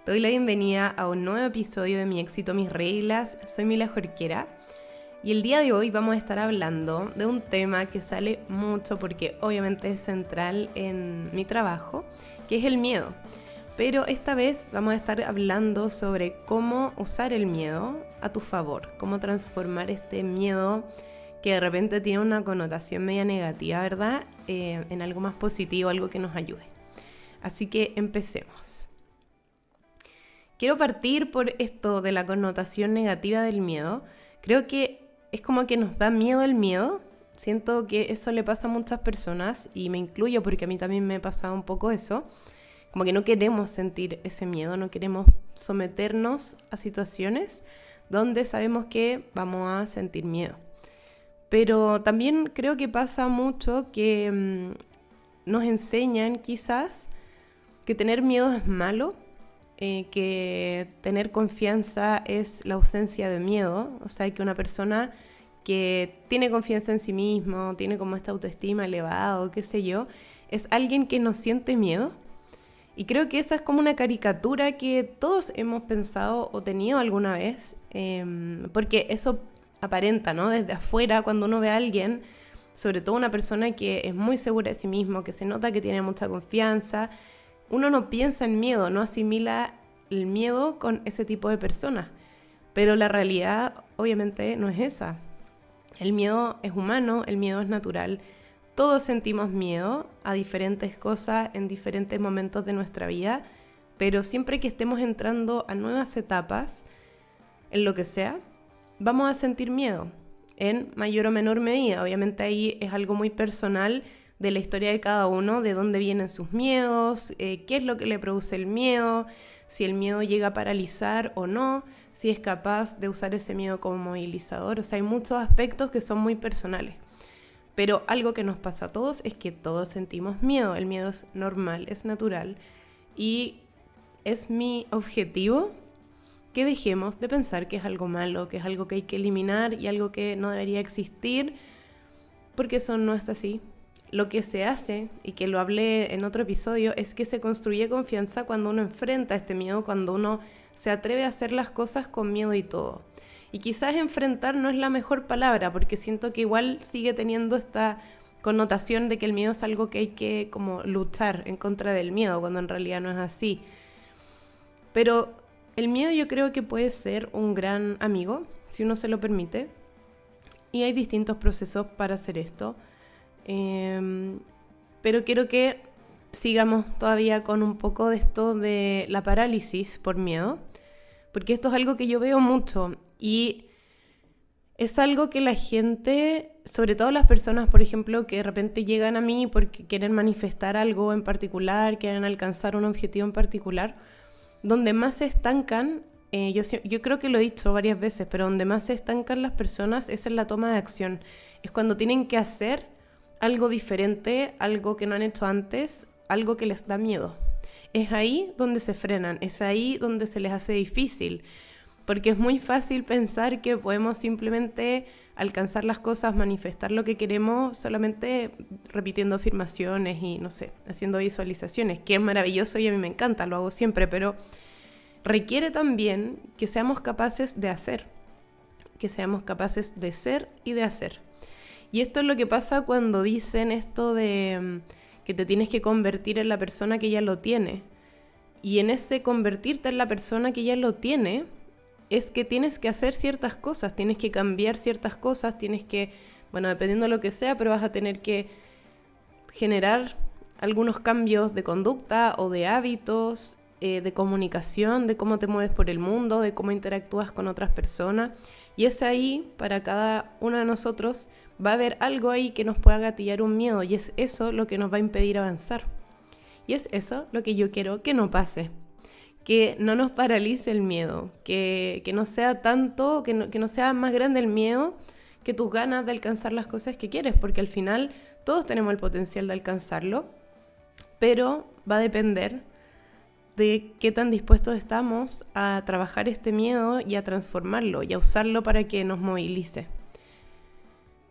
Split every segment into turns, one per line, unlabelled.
Te doy la bienvenida a un nuevo episodio de Mi Éxito, Mis Reglas. Soy Mila Jorquera y el día de hoy vamos a estar hablando de un tema que sale mucho porque obviamente es central en mi trabajo, que es el miedo. Pero esta vez vamos a estar hablando sobre cómo usar el miedo a tu favor, cómo transformar este miedo que de repente tiene una connotación media negativa, ¿verdad? En algo más positivo, algo que nos ayude. Así que empecemos. Quiero partir por esto de la connotación negativa del miedo. Creo que es como que nos da miedo el miedo. Siento que eso le pasa a muchas personas y me incluyo porque a mí también me pasaba un poco eso. Como que no queremos sentir ese miedo, no queremos someternos a situaciones donde sabemos que vamos a sentir miedo. Pero también creo que pasa mucho que nos enseñan quizás que tener miedo es malo. Que tener confianza es la ausencia de miedo, o sea, que una persona que tiene confianza en sí mismo, tiene como esta autoestima elevada, qué sé yo, es alguien que no siente miedo. Y creo que esa es como una caricatura que todos hemos pensado o tenido alguna vez, porque eso aparenta, ¿no? Desde afuera, cuando uno ve a alguien, sobre todo una persona que es muy segura de sí mismo, que se nota que tiene mucha confianza, uno no piensa en miedo, no asimila el miedo con ese tipo de personas. Pero la realidad obviamente no es esa. El miedo es humano, el miedo es natural. Todos sentimos miedo a diferentes cosas en diferentes momentos de nuestra vida, pero siempre que estemos entrando a nuevas etapas, en lo que sea, vamos a sentir miedo, en mayor o menor medida. Obviamente ahí es algo muy personal de la historia de cada uno, de dónde vienen sus miedos, qué es lo que le produce el miedo, si el miedo llega a paralizar o no, si es capaz de usar ese miedo como movilizador. O sea, hay muchos aspectos que son muy personales. Pero algo que nos pasa a todos es que todos sentimos miedo. El miedo es normal, es natural. Y es mi objetivo que dejemos de pensar que es algo malo, que es algo que hay que eliminar y algo que no debería existir, porque eso no es así. Lo que se hace, y que lo hablé en otro episodio, es que se construye confianza cuando uno enfrenta este miedo, cuando uno se atreve a hacer las cosas con miedo y todo. Y quizás enfrentar no es la mejor palabra, porque siento que igual sigue teniendo esta connotación de que el miedo es algo que hay que como luchar en contra del miedo, cuando en realidad no es así. Pero el miedo yo creo que puede ser un gran amigo, si uno se lo permite, y hay distintos procesos para hacer esto. Pero quiero que sigamos todavía con un poco de esto de la parálisis por miedo, porque esto es algo que yo veo mucho y es algo que la gente, sobre todo las personas, por ejemplo, que de repente llegan a mí porque quieren manifestar algo en particular, quieren alcanzar un objetivo en particular, donde más se estancan, yo creo que lo he dicho varias veces, pero donde más se estancan las personas es en la toma de acción, es cuando tienen que hacer algo diferente, algo que no han hecho antes, algo que les da miedo. Es ahí donde se frenan, es ahí donde se les hace difícil, porque es muy fácil pensar que podemos simplemente alcanzar las cosas, manifestar lo que queremos solamente repitiendo afirmaciones y, no sé, haciendo visualizaciones, que es maravilloso y a mí me encanta, lo hago siempre, pero requiere también que seamos capaces de hacer, que seamos capaces de ser y de hacer. Y esto es lo que pasa cuando dicen esto de que te tienes que convertir en la persona que ya lo tiene. Y en ese convertirte en la persona que ya lo tiene, es que tienes que hacer ciertas cosas, tienes que cambiar ciertas cosas, tienes que, bueno, dependiendo de lo que sea, pero vas a tener que generar algunos cambios de conducta o de hábitos, de comunicación, de cómo te mueves por el mundo, de cómo interactúas con otras personas. Y es ahí, para cada uno de nosotros, va a haber algo ahí que nos pueda gatillar un miedo y es eso lo que nos va a impedir avanzar. Y es eso lo que yo quiero que no pase, que no nos paralice el miedo, que no sea tanto, que no sea más grande el miedo que tus ganas de alcanzar las cosas que quieres, porque al final todos tenemos el potencial de alcanzarlo, pero va a depender de qué tan dispuestos estamos a trabajar este miedo y a transformarlo y a usarlo para que nos movilice.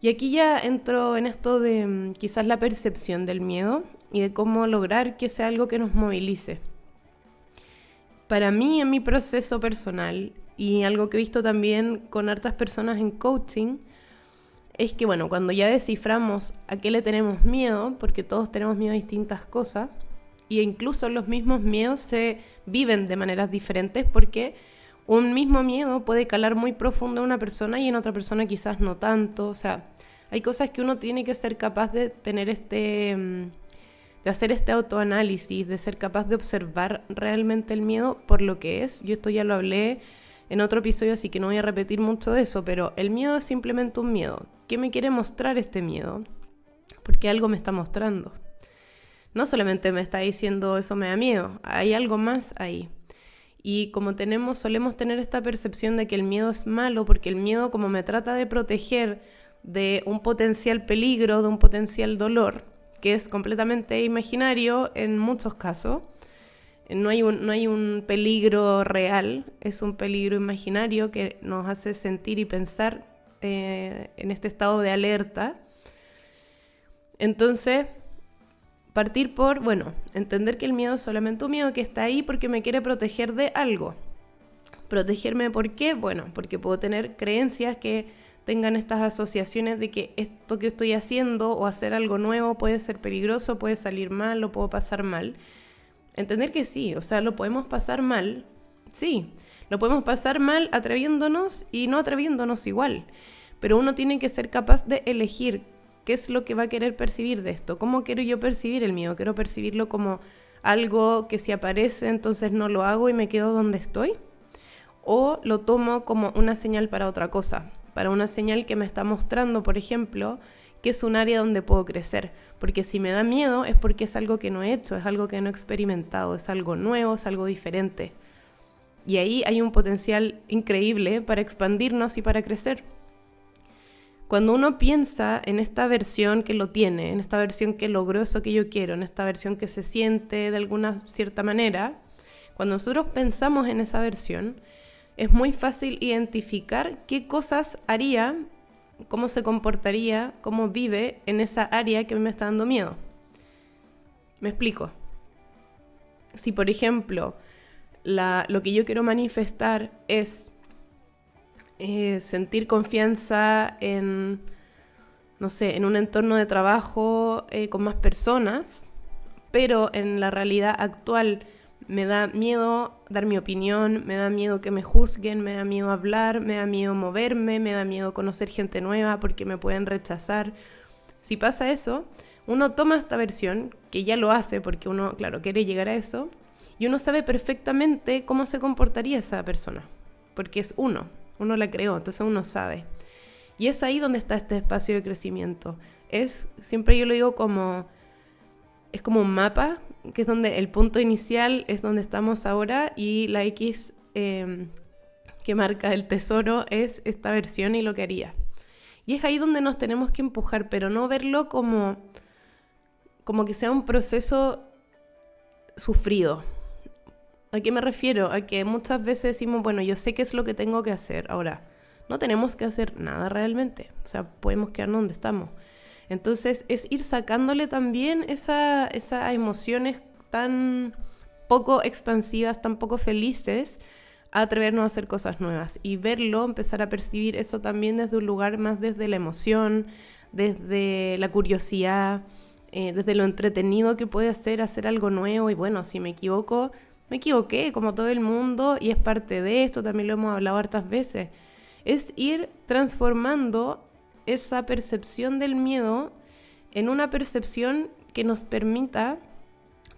Y aquí ya entro en esto de quizás la percepción del miedo y de cómo lograr que sea algo que nos movilice. Para mí, en mi proceso personal, y algo que he visto también con hartas personas en coaching, es que bueno, cuando ya desciframos a qué le tenemos miedo, porque todos tenemos miedo a distintas cosas, e incluso los mismos miedos se viven de maneras diferentes, porque un mismo miedo puede calar muy profundo en una persona y en otra persona quizás no tanto. O sea, hay cosas que uno tiene que ser capaz de tener de hacer este autoanálisis, de ser capaz de observar realmente el miedo por lo que es. Yo esto ya lo hablé en otro episodio, así que no voy a repetir mucho de eso, pero el miedo es simplemente un miedo. ¿Qué me quiere mostrar este miedo? Porque algo me está mostrando. No solamente me está diciendo eso me da miedo, hay algo más ahí. Y como solemos tener esta percepción de que el miedo es malo, porque el miedo como me trata de proteger de un potencial peligro, de un potencial dolor, que es completamente imaginario en muchos casos. No hay un peligro real, es un peligro imaginario que nos hace sentir y pensar en este estado de alerta. Entonces, partir por, entender que el miedo es solamente un miedo que está ahí porque me quiere proteger de algo. ¿Protegerme por qué? Bueno, porque puedo tener creencias que tengan estas asociaciones de que esto que estoy haciendo o hacer algo nuevo puede ser peligroso, puede salir mal, lo puedo pasar mal. Entender que sí, o sea, lo podemos pasar mal, sí, lo podemos pasar mal atreviéndonos y no atreviéndonos igual, pero uno tiene que ser capaz de elegir qué es lo que va a querer percibir de esto. ¿Cómo quiero yo percibir el miedo? ¿Quiero percibirlo como algo que si aparece entonces no lo hago y me quedo donde estoy? ¿O lo tomo como una señal para otra cosa? Para una señal que me está mostrando, por ejemplo, que es un área donde puedo crecer. Porque si me da miedo es porque es algo que no he hecho, es algo que no he experimentado, es algo nuevo, es algo diferente. Y ahí hay un potencial increíble para expandirnos y para crecer. Cuando uno piensa en esta versión que lo tiene, en esta versión que logró eso que yo quiero, en esta versión que se siente de alguna cierta manera, cuando nosotros pensamos en esa versión, es muy fácil identificar qué cosas haría, cómo se comportaría, cómo vive en esa área que a mí me está dando miedo. Me explico. Si, por ejemplo, lo que yo quiero manifestar es sentir confianza en, no sé, en un entorno de trabajo con más personas, pero en la realidad actual me da miedo dar mi opinión, me da miedo que me juzguen, me da miedo hablar, me da miedo moverme, me da miedo conocer gente nueva porque me pueden rechazar. Si pasa eso, uno toma esta versión, que ya lo hace porque uno, claro, quiere llegar a eso, y uno sabe perfectamente cómo se comportaría esa persona, porque es uno la creó, entonces uno sabe. Y es ahí donde está este espacio de crecimiento. Siempre yo lo digo es como un mapa, que es donde el punto inicial es donde estamos ahora y la X que marca el tesoro es esta versión y lo que haría. Y es ahí donde nos tenemos que empujar, pero no verlo como que sea un proceso sufrido. ¿A qué me refiero? A que muchas veces decimos, bueno, yo sé qué es lo que tengo que hacer. Ahora, no tenemos que hacer nada realmente. O sea, podemos quedarnos donde estamos. Entonces, es ir sacándole también esas emociones tan poco expansivas, tan poco felices, a atrevernos a hacer cosas nuevas. Y verlo, empezar a percibir eso también desde un lugar más desde la emoción, desde la curiosidad, desde lo entretenido que puede hacer algo nuevo. Y bueno, si me equivoqué como todo el mundo y es parte de esto, también lo hemos hablado hartas veces. Es ir transformando esa percepción del miedo en una percepción que nos permita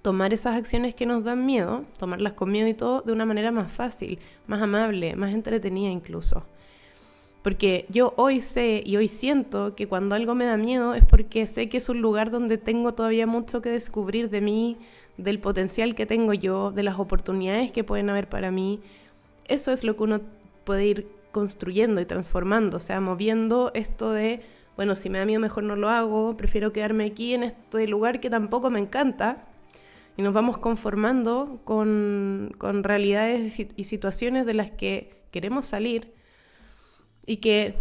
tomar esas acciones que nos dan miedo, tomarlas con miedo y todo, de una manera más fácil, más amable, más entretenida incluso. Porque yo hoy sé y hoy siento que cuando algo me da miedo es porque sé que es un lugar donde tengo todavía mucho que descubrir de mí, del potencial que tengo yo, de las oportunidades que pueden haber para mí. Eso es lo que uno puede ir construyendo y transformando, o sea, moviendo esto de, bueno, si me da miedo mejor no lo hago, prefiero quedarme aquí en este lugar que tampoco me encanta, y nos vamos conformando con realidades y situaciones de las que queremos salir y que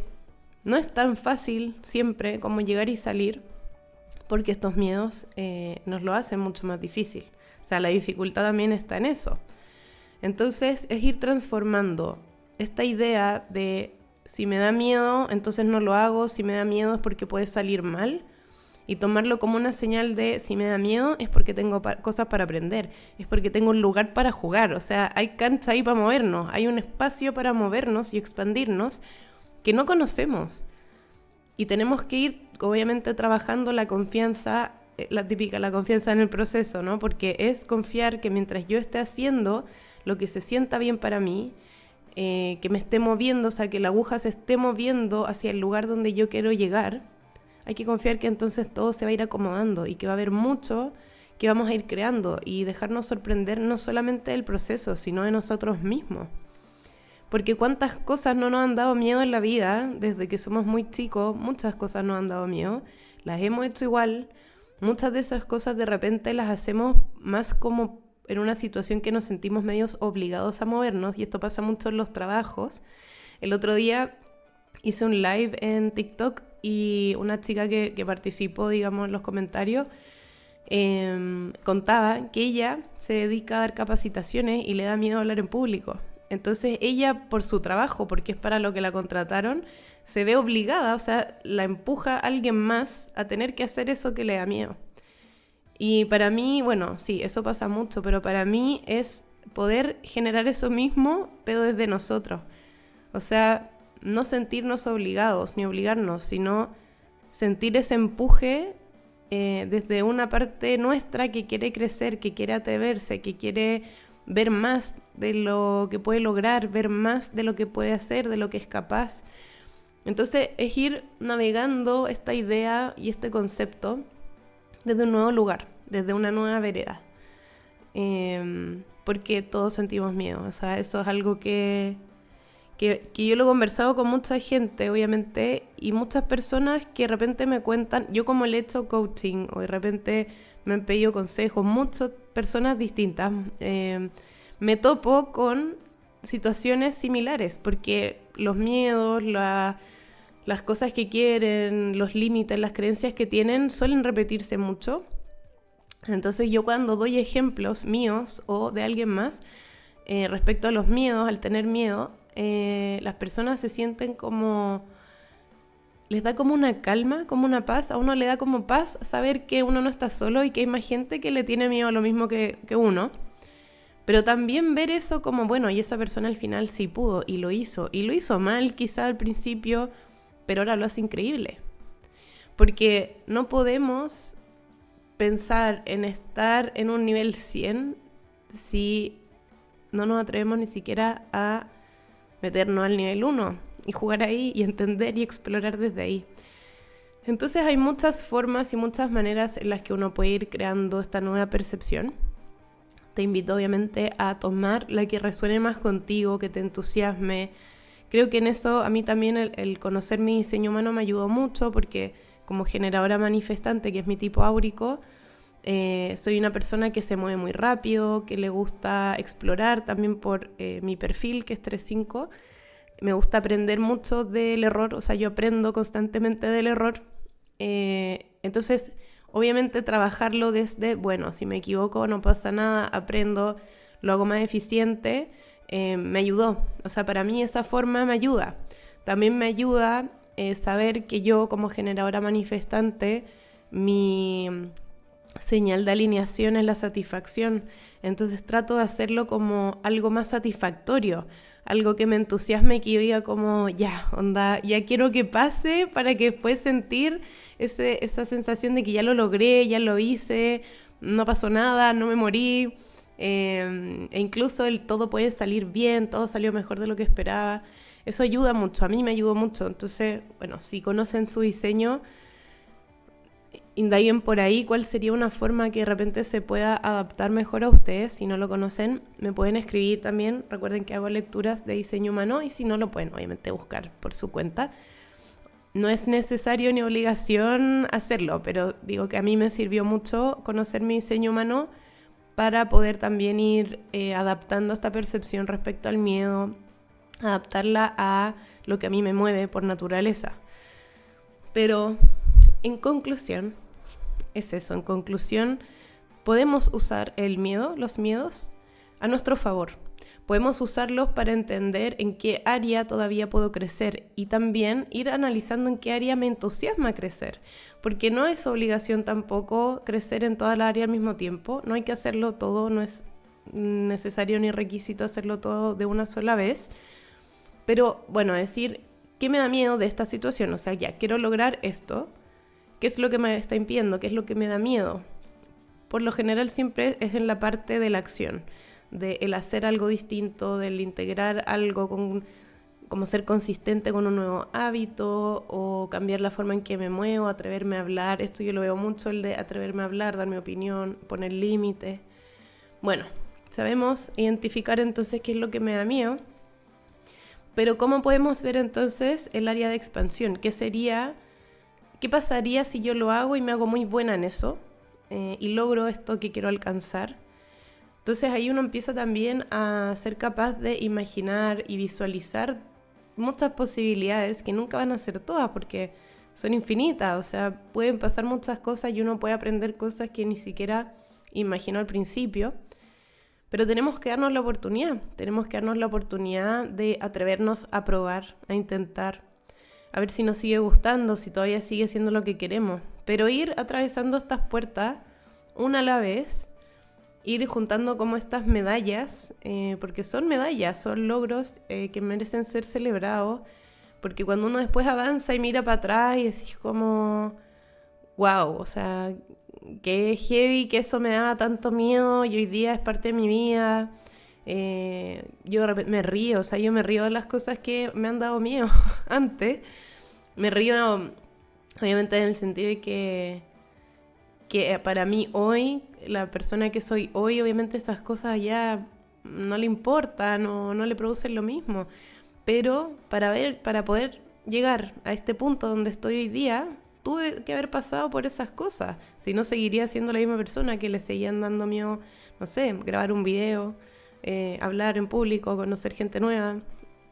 no es tan fácil siempre como llegar y salir, porque estos miedos nos lo hacen mucho más difícil. O sea, la dificultad también está en eso. Entonces es ir transformando esta idea de si me da miedo, entonces no lo hago, si me da miedo es porque puede salir mal, y tomarlo como una señal de si me da miedo es porque tengo cosas para aprender, es porque tengo un lugar para jugar, o sea, hay cancha ahí para movernos, hay un espacio para movernos y expandirnos que no conocemos. Y tenemos que ir, obviamente, trabajando la confianza, la típica, la confianza en el proceso, ¿no? Porque es confiar que mientras yo esté haciendo lo que se sienta bien para mí, que me esté moviendo, o sea, que la aguja se esté moviendo hacia el lugar donde yo quiero llegar, hay que confiar que entonces todo se va a ir acomodando y que va a haber mucho que vamos a ir creando y dejarnos sorprender no solamente del proceso, sino de nosotros mismos. Porque cuántas cosas no nos han dado miedo en la vida, desde que somos muy chicos, muchas cosas nos han dado miedo, las hemos hecho igual, muchas de esas cosas de repente las hacemos más como en una situación que nos sentimos medios obligados a movernos, y esto pasa mucho en los trabajos. El otro día hice un live en TikTok y una chica que participó, digamos, en los comentarios, contaba que ella se dedica a dar capacitaciones y le da miedo hablar en público. Entonces ella, por su trabajo, porque es para lo que la contrataron, se ve obligada, o sea, la empuja a alguien más a tener que hacer eso que le da miedo. Y para mí, bueno, sí, eso pasa mucho, pero para mí es poder generar eso mismo, pero desde nosotros. O sea, no sentirnos obligados ni obligarnos, sino sentir ese empuje desde una parte nuestra que quiere crecer, que quiere atreverse, que quiere ver más de lo que puede lograr, ver más de lo que puede hacer, de lo que es capaz. Entonces es ir navegando esta idea y este concepto desde un nuevo lugar, desde una nueva vereda. Porque todos sentimos miedo, o sea, eso es algo que yo lo he conversado con mucha gente, obviamente, y muchas personas que de repente me cuentan, yo como le he hecho coaching, o de repente me han pedido consejos, muchas personas distintas, me topo con situaciones similares, porque los miedos, las cosas que quieren, los límites, las creencias que tienen, suelen repetirse mucho. Entonces yo cuando doy ejemplos míos o de alguien más, respecto a los miedos, al tener miedo, las personas se sienten como, les da como una calma, como una paz. A uno le da como paz saber que uno no está solo y que hay más gente que le tiene miedo a lo mismo que uno. Pero también ver eso como, bueno, y esa persona al final sí pudo y lo hizo mal quizá al principio, pero ahora lo hace increíble. Porque no podemos pensar en estar en un nivel 100 si no nos atrevemos ni siquiera a meternos al nivel 1 y jugar ahí y entender y explorar desde ahí. Entonces hay muchas formas y muchas maneras en las que uno puede ir creando esta nueva percepción. Te invito obviamente a tomar la que resuene más contigo, que te entusiasme. Creo que en eso a mí también el conocer mi diseño humano me ayudó mucho, porque como generadora manifestante, que es mi tipo áurico, soy una persona que se mueve muy rápido, que le gusta explorar también por mi perfil, que es 3-5. Me gusta aprender mucho del error, o sea, yo aprendo constantemente del error. Entonces, obviamente trabajarlo desde, bueno, si me equivoco no pasa nada, aprendo, lo hago más eficiente, me ayudó. O sea, para mí esa forma me ayuda. También me ayuda saber que yo como generadora manifestante, mi señal de alineación es la satisfacción. Entonces trato de hacerlo como algo más satisfactorio, algo que me entusiasme, que yo diga como, ya, onda, ya quiero que pase para que después sentir esa sensación de que ya lo logré, ya lo hice, no pasó nada, no me morí, e incluso el todo puede salir bien, todo salió mejor de lo que esperaba. Eso ayuda mucho, a mí me ayudó mucho. Entonces, bueno, si conocen su diseño, indaguen por ahí cuál sería una forma que de repente se pueda adaptar mejor a ustedes. Si no lo conocen, me pueden escribir también. Recuerden que hago lecturas de diseño humano, y si no, lo pueden obviamente buscar por su cuenta. No es necesario ni obligación hacerlo, pero digo que a mí me sirvió mucho conocer mi diseño humano para poder también ir adaptando esta percepción respecto al miedo, adaptarla a lo que a mí me mueve por naturaleza. Pero en conclusión, es eso, en conclusión, podemos usar el miedo, los miedos, a nuestro favor. podemos usarlos para entender en qué área todavía puedo crecer y también ir analizando en qué área me entusiasma crecer, porque no es obligación tampoco crecer en toda la área al mismo tiempo, no hay que hacerlo todo, no es necesario ni requisito hacerlo todo de una sola vez, pero bueno, decir, ¿qué me da miedo de esta situación? O sea, ya, quiero lograr esto, ¿qué es lo que me está impidiendo? ¿Qué es lo que me da miedo? Por lo general siempre es en la parte de la acción, de el hacer algo distinto, del integrar algo como ser consistente con un nuevo hábito o cambiar la forma en que me muevo, atreverme a hablar. Esto yo lo veo mucho, el de atreverme a hablar, dar mi opinión, poner límites. Bueno, sabemos identificar entonces qué es lo que me da miedo, pero ¿cómo podemos ver entonces el área de expansión? ¿Qué pasaría si yo lo hago y me hago muy buena en eso y logro esto que quiero alcanzar? Entonces ahí uno empieza también a ser capaz de imaginar y visualizar muchas posibilidades que nunca van a ser todas porque son infinitas, o sea, pueden pasar muchas cosas y uno puede aprender cosas que ni siquiera imaginó al principio, pero tenemos que darnos la oportunidad de atrevernos a probar, a intentar, a ver si nos sigue gustando, si todavía sigue siendo lo que queremos, pero ir atravesando estas puertas una a la vez, ir juntando como estas medallas, porque son medallas, son logros que merecen ser celebrados, porque cuando uno después avanza y mira para atrás y decís como, wow, o sea, qué heavy que eso me daba tanto miedo y hoy día es parte de mi vida. Yo me río, o sea, yo me río de las cosas que me han dado miedo antes. Me río, obviamente, en el sentido de que para mí hoy, la persona que soy hoy, obviamente esas cosas ya no le importan o no le producen lo mismo. Pero para poder llegar a este punto donde estoy hoy día, tuve que haber pasado por esas cosas. Si no, seguiría siendo la misma persona que le seguían dando miedo, no sé, grabar un video, hablar en público, conocer gente nueva.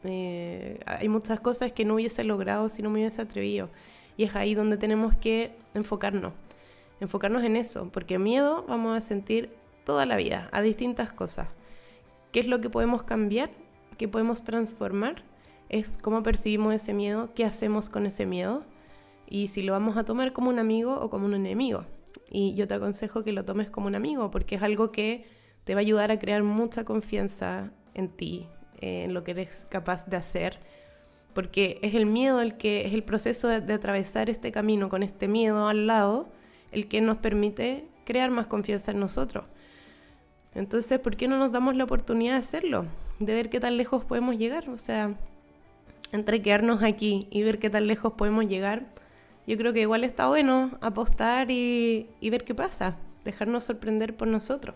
Hay muchas cosas que no hubiese logrado si no me hubiese atrevido. Y es ahí donde tenemos que enfocarnos en eso, porque miedo vamos a sentir toda la vida, a distintas cosas. ¿Qué es lo que podemos cambiar? ¿Qué podemos transformar? Es cómo percibimos ese miedo, qué hacemos con ese miedo, y si lo vamos a tomar como un amigo o como un enemigo. Y yo te aconsejo que lo tomes como un amigo, porque es algo que te va a ayudar a crear mucha confianza en ti, en lo que eres capaz de hacer, porque es el miedo el que es el proceso de atravesar este camino con este miedo al lado, el que nos permite crear más confianza en nosotros. Entonces, ¿por qué no nos damos la oportunidad de hacerlo? De ver qué tan lejos podemos llegar. O sea, entre quedarnos aquí y ver qué tan lejos podemos llegar, yo creo que igual está bueno apostar y ver qué pasa, dejarnos sorprender por nosotros.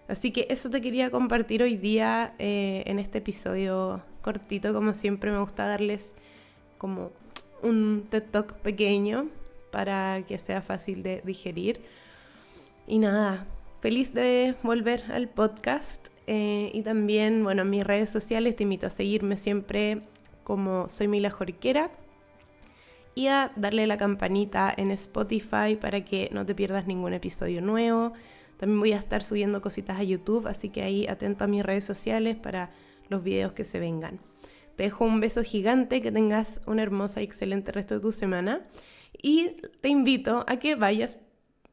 Así que eso te quería compartir hoy día en este episodio cortito. Como siempre, me gusta darles como un TED Talk pequeño para que sea fácil de digerir. Y nada, feliz de volver al podcast. Y también, bueno, en mis redes sociales te invito a seguirme siempre como Soy Mila Jorquera y a darle la campanita en Spotify para que no te pierdas ningún episodio nuevo. También voy a estar subiendo cositas a YouTube, así que ahí atento a mis redes sociales para los videos que se vengan. Te dejo un beso gigante, que tengas una hermosa y excelente resto de tu semana. Y te invito a que vayas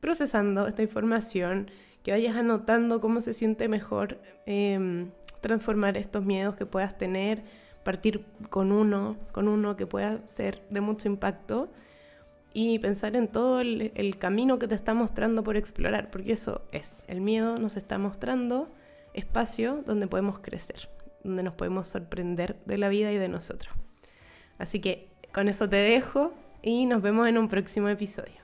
procesando esta información, que vayas anotando cómo se siente mejor transformar estos miedos que puedas tener, partir con uno que pueda ser de mucho impacto y pensar en todo el camino que te está mostrando por explorar, porque eso es, el miedo nos está mostrando espacio donde podemos crecer, donde nos podemos sorprender de la vida y de nosotros. Así que con eso te dejo y nos vemos en un próximo episodio.